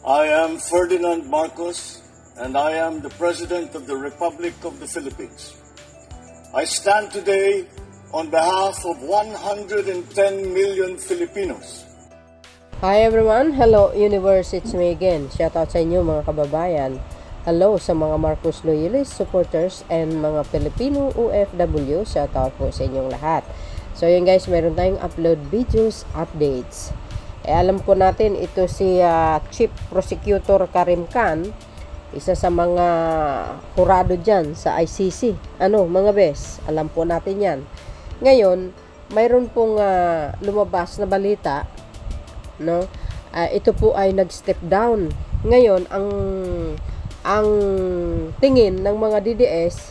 I am Ferdinand Marcos, and I am the President of the Republic of the Philippines. I stand today on behalf of 110 million Filipinos. Hi everyone! Hello Universe! It's me again. Shoutout sa inyo mga kababayan. Hello sa mga Marcos Loyalist supporters and mga Filipino OFW. Shoutout po sa inyong lahat. So yun guys, meron tayong upload videos, updates. Alam ko natin ito si Chief Prosecutor Karim Khan, isa sa mga hurado dyan sa ICC. Ano mga bes, alam po natin yan. Ngayon, mayroon pong lumabas na balita, no? Ito po ay nag-step down. Ngayon, ang tingin ng mga DDS,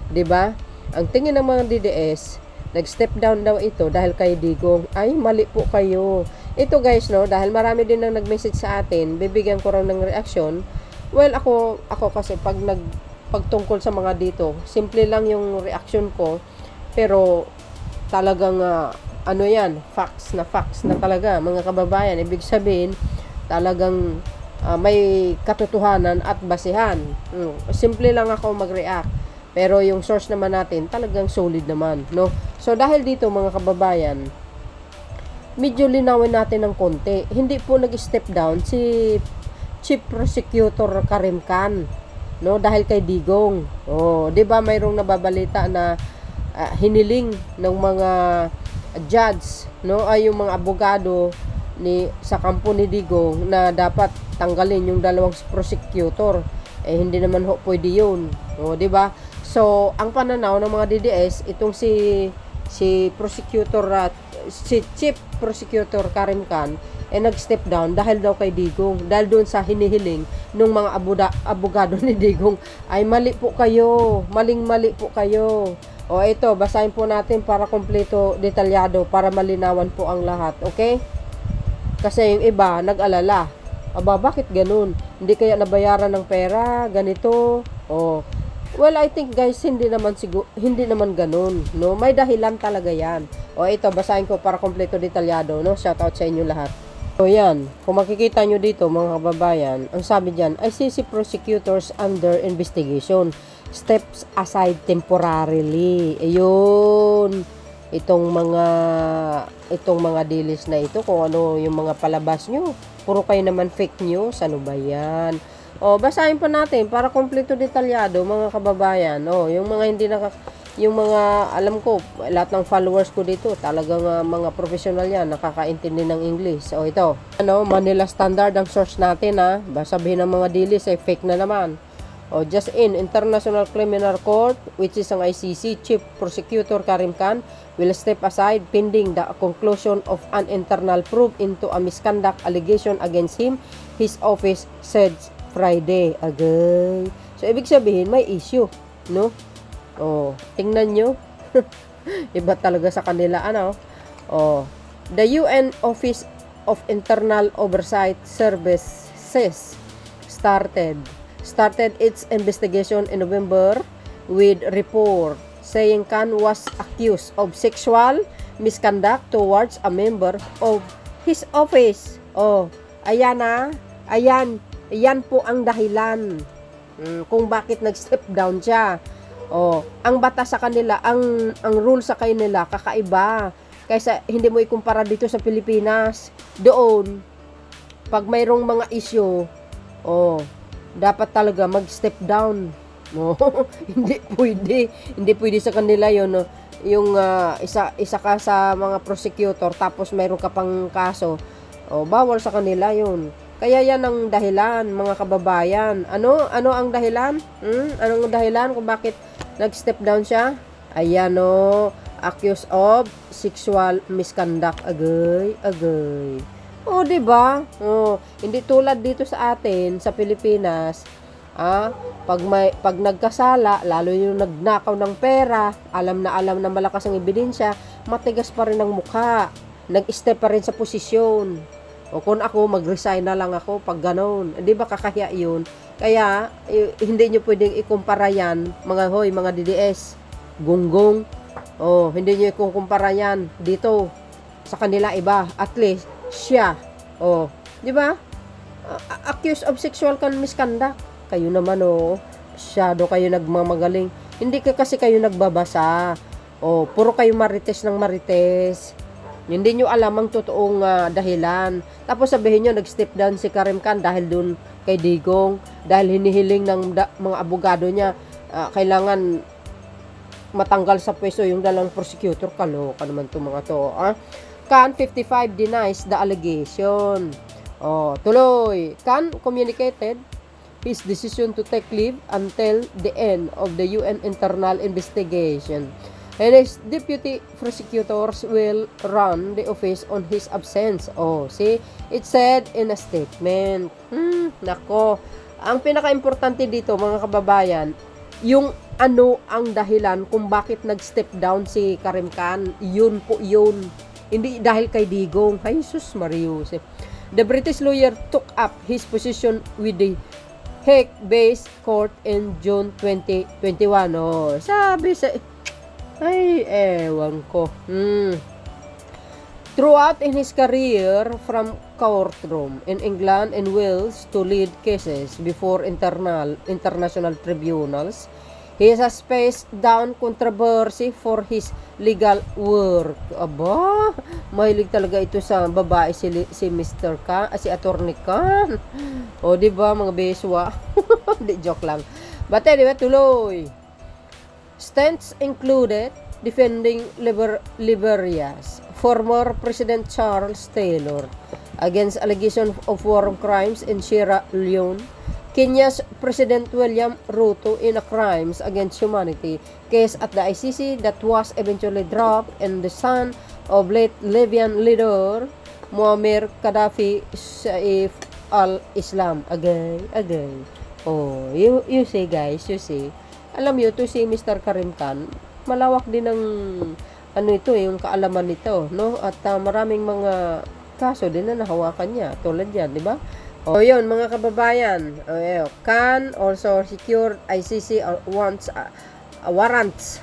di ba? Ang tingin ng mga DDS, nag-step down daw ito dahil kay Digong. Ay, mali po kayo. Ito guys, no, dahil marami din nang nag-message sa atin, bibigyan ko rin ng reaksyon. Well, ako kasi pagtungkol sa mga dito, simple lang yung reaksyon ko, pero talagang ano yan, facts na talaga, mga kababayan. Ibig sabihin, talagang may katotohanan at basihan. Simple lang ako mag-react, pero yung source naman natin, talagang solid naman, no? So, dahil dito, mga kababayan, medyo linawin natin ng konti. Hindi po nag-step down si Chief Prosecutor Karim Khan, no, dahil kay Digong. 'Di ba mayroong nababalita na hiniling ng mga judge, no, ay yung mga abogado sa kampo ni Digong na dapat tanggalin yung dalawang prosecutor. Hindi naman ho pwede yun. 'Di ba? So, ang pananaw ng mga DDS, itong si Chief Prosecutor Karim Khan nag-step down dahil daw kay Digong, dahil doon sa hinihiling ng mga abogado ni Digong. Ay, mali po kayo, maling-mali po kayo. Ito, basahin po natin para kompleto, detalyado, para malinawan po ang lahat, okay? Kasi yung iba nag-alala, bakit ganun? Hindi kaya nabayaran ng pera, ganito? Well, I think guys, hindi naman ganun, no? May dahilan talaga yan. Ito, basahin ko para kompleto, detalyado, no? Shoutout sa inyo lahat. So, yan. Kung makikita nyo dito, mga kababayan, ang sabi dyan, ICC prosecutors under investigation. Steps aside temporarily. Ayun. Itong mga dilis na ito, kung ano yung mga palabas nyo. Puro kayo naman fake news. Ano ba yan? Basahin pa natin para kompleto, detalyado, mga kababayan. Yung mga alam ko, lahat ng followers ko dito, talagang mga professional yan, nakakaintindi ng English. Ito, Manila Standard ang source natin, sabihin ng mga dilis ay fake na naman. Just in, International Criminal Court, which is ang ICC, Chief Prosecutor Karim Khan will step aside pending the conclusion of an internal probe into a misconduct allegation against him, his office said Friday. Agay. So, ibig sabihin, may issue, no? Tingnan nyo. Iba talaga sa kanila, The UN Office of Internal Oversight Services started its investigation in November with report saying Khan was accused of sexual misconduct towards a member of his office. Ayan po ang dahilan kung bakit nag-step down siya. Ang batas sa kanila, ang rule sa kanila kakaiba. Kaysa hindi mo ikumpara dito sa Pilipinas. Doon, pag mayroong mga issue, dapat talaga mag-step down. Hindi pwede sa kanila yun. Yung isa ka sa mga prosecutor tapos mayroon ka pang kaso. Bawal sa kanila yun. Kaya yan ang dahilan, mga kababayan. Ano ang dahilan? Anong dahilan kung bakit nag-step down siya? Ayan, accused of sexual misconduct. Agay. Diba? Hindi tulad dito sa atin, sa Pilipinas, pag nagkasala, lalo yung nagnakaw ng pera, alam na malakas ang ebidensya, matigas pa rin ang mukha. Nag-step pa rin sa posisyon. Kung ako, mag-resign na lang ako pag ganon. Di ba kakahiya yun? Kaya, hindi nyo pwedeng ikumpara yan, mga DDS, gunggong. Hindi nyo ikukumpara yan dito. Sa kanila iba. At least, siya. Di ba? accused of sexual misconduct. Kayo naman masyado kayo nagmamagaling. Hindi kasi kayo nagbabasa. Puro kayo marites ng marites. Hindi nyo alam ang totoong dahilan. Tapos sabihin nyo, nag-step down si Karim Khan dahil dun kay Digong. Dahil hinihiling ng mga abogado niya, kailangan matanggal sa pwesto yung dalang prosecutor. Kaloka naman itong mga to. Khan 55 denies the allegation. Tuloy. Khan communicated his decision to take leave until the end of the UN internal investigation. And his deputy prosecutors will run the office on his absence. See, it said in a statement. Nako, ang pinaka-importante dito mga kababayan, yung ano ang dahilan kung bakit nag-step down si Karim Khan. Yun po yun. Hindi dahil kay Digong. Ay, sus Marius. The British lawyer took up his position with the Hague-based court in June 2021. Sabi sa... Ay, ewan ko. Throughout in his career from courtroom in England and Wales to lead cases before international tribunals, he has faced down controversy for his legal work. Aba, mahilig talaga ito sa babae si Mr. Khan, si Attorney Khan. Di ba mga beswa? Di, joke lang. But anyway, tuloy. Stents included defending Liberia's former President Charles Taylor against allegations of war crimes in Sierra Leone, Kenya's President William Ruto in a crimes against humanity case at the ICC that was eventually dropped, and the son of late Libyan leader Muammar Gaddafi Saif al-Islam. Agay. You see guys, you see. Alam nyo, to si Mr. Karim Khan, malawak din ng yung kaalaman nito, no? At maraming mga kaso din na nahawakan niya, tulad yan, di ba? Yun, mga kababayan, Khan also secured ICC warrants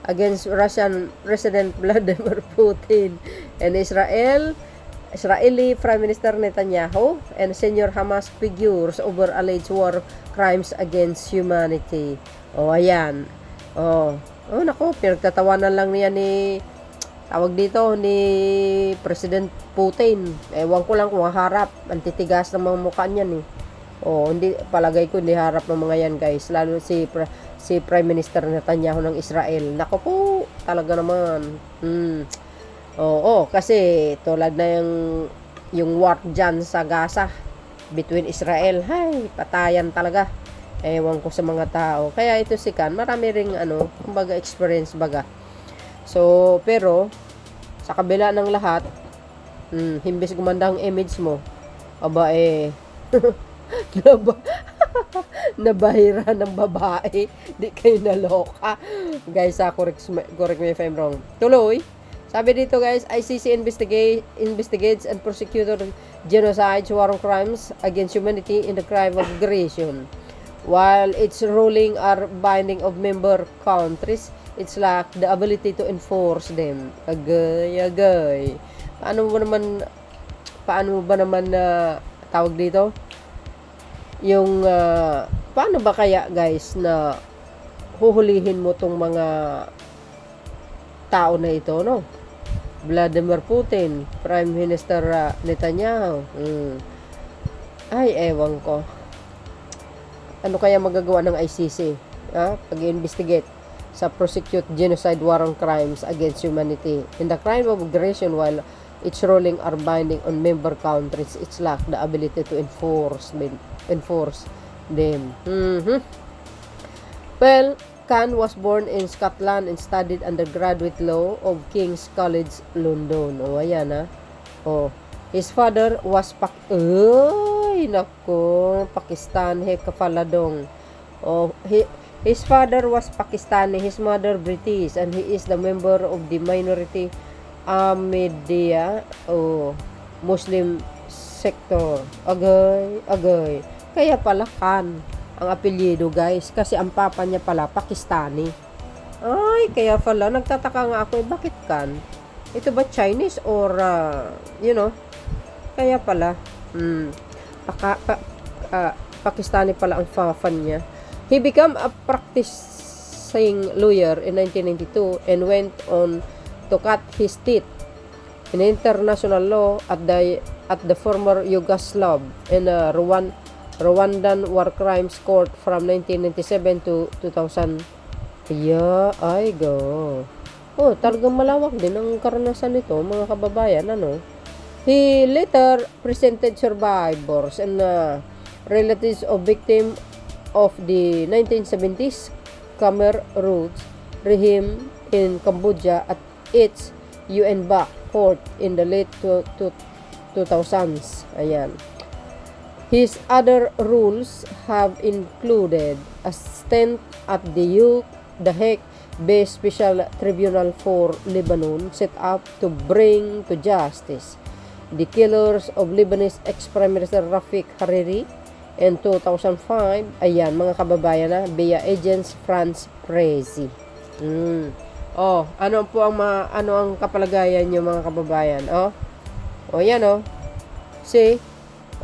against Russian President Vladimir Putin and Israeli Prime Minister Netanyahu and senior Hamas figures over alleged war crimes against humanity. Ayan. Nako, pinagtatawanan lang niya ni President Putin. Ewan ko lang kung harap, ang titigas ng mga mukha niyan hindi, palagay ko hindi harap ng mga yan guys, lalo si Prime Minister Netanyahu ng Israel. Nako po, talaga naman. Kasi tulad na yung war dyan sa Gaza between Israel, patayan talaga. Ewan ko sa mga tao. Kaya ito si Khan, marami ring kumbaga experience baga. So, pero sa kabila ng lahat, himbis gumanda ang image mo, nabahira ng babae. Di kayo naloka. Guys, correct me if I'm wrong. Tuloy. Sabi dito guys, ICC investigates and prosecutes genocides, war crimes against humanity in the crime of aggression. While its ruling are binding of member countries, it's lack the ability to enforce them. Agay. Paano ba naman tawag dito? Yung paano ba kaya guys na huhulihin mo tong mga tao na ito, no? Vladimir Putin, Prime Minister Netanyahu. Ay, ewan ko. Ano kaya magagawa ng ICC? Pag-investigate sa prosecute genocide, war on crimes against humanity in the crime of aggression, while its ruling are binding on member countries, its lack the ability to enforce them. Well, Khan was born in Scotland and studied undergraduate law of King's College London. Ayan his father was Pakistani kafaladong. His father was Pakistani, his mother British, and he is the member of the minority Ahmadiyya Muslim sector. Agay. Kaya pala Khan ang apelyido guys, kasi ang papa niya pala Pakistani. Ay, kaya pala nagtataka nga ako, bakit Khan? Ito ba Chinese or Kaya pala. Pakistani pala ang fan niya. He became a practicing lawyer in 1992 and went on to cut his teeth in international law at the former Yugoslav and Rwandan War Crimes Court from 1997 to 2000. Yeah, I go. Oh, talagang malawak din ang karanasan nito, mga kababayan, ano? He later presented survivors and relatives of victims of the 1970s Khmer Rouge regime in Cambodia at its UN-backed court in the late 2000s. Ayan. His other rules have included a stint at the Hague-based Special Tribunal for Lebanon set up to bring to justice the killers of Lebanese ex-Prime Minister Rafik Hariri in 2005. Ayan, mga kababayan na, via agents France Prezi. Oh, ano po ang ano ang kapalagayan niyo, mga kababayan? Oh, yan oh. See?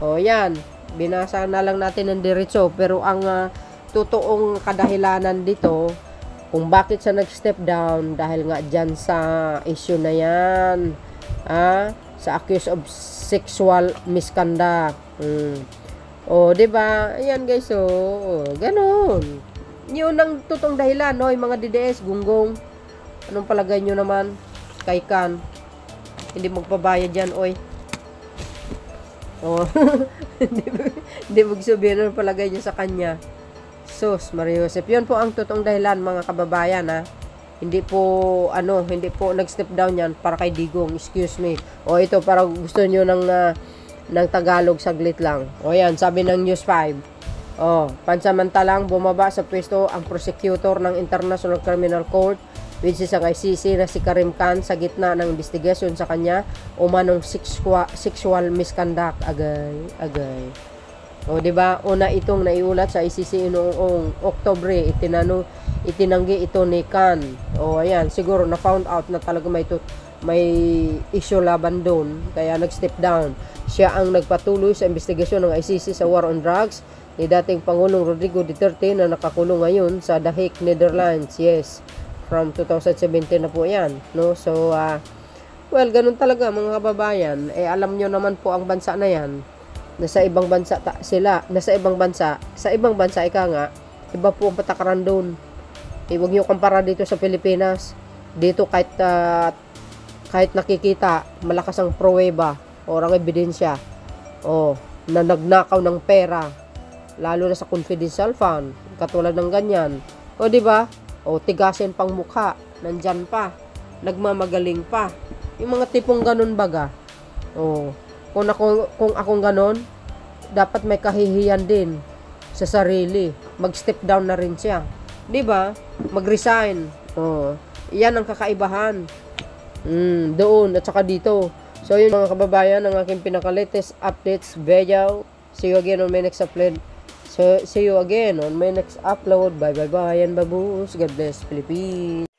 Oh, yan. Binasa na lang natin ng diretso, pero ang totoong kadahilanan dito kung bakit siya nag-step down dahil nga dyan sa issue na yan. Sa accuse of sexual misconduct. Oh, 'di ba? Ayan guys, ganun. 'Yun ang totoong dahilan, no, yung mga DDS gunggong. Anong palagay nyo naman kay Kan? Hindi magpabayad yan, oy. Oh. Hindi magsabihin anong palagay nyo sa kanya. Sus, Maria Joseph. Yun po ang totoong dahilan, mga kababayan, ha. Hindi po nag-step down yan para kay Digong. Excuse me. O ito, para gusto nyo ng Tagalog, saglit lang. O yan, sabi ng News 5. O, pansamantalang bumaba sa pwesto ang prosecutor ng International Criminal Court, which is ang ICC na si Karim Khan sa gitna ng investigasyon sa kanya umanong sexual misconduct. Agay. O, diba? Una itong naiulat sa ICC noong Oktubre, itinanggi ito ni Khan. O, ayan, siguro na-found out na talaga may issue laban doon, kaya nag-step down. Siya ang nagpatuloy sa investigasyon ng ICC sa war on drugs ni dating Pangulong Rodrigo Duterte na nakakulong ngayon sa The Hague, Netherlands. Yes, from 2017 na po yan, no? So, well, ganun talaga, mga kababayan. Alam nyo naman po ang bansa na yan. Nasa ibang bansa sa ibang bansa, ika nga, iba po ang patakaran doon. Huwag nyo kumpara dito sa Pilipinas. Dito kahit nakikita, malakas ang pruweba o ang ebidensya na nagnakaw ng pera, lalo na sa confidential fund, katulad ng ganyan. O, di ba? O, tigasin pang mukha, nandyan pa, nagmamagaling pa. Yung mga tipong ganun baga. O, kung akong ganun, dapat may kahihiyan din sa sarili. Mag-step down na rin siya. Di ba? Mag-resign. O, yan ang kakaibahan. Doon at saka dito. So, yun mga kababayan, ang aking pinaka-latest updates video. See you again on my next upload. So, see you again on my next upload. Bye, and baboos. God bless, Philippines.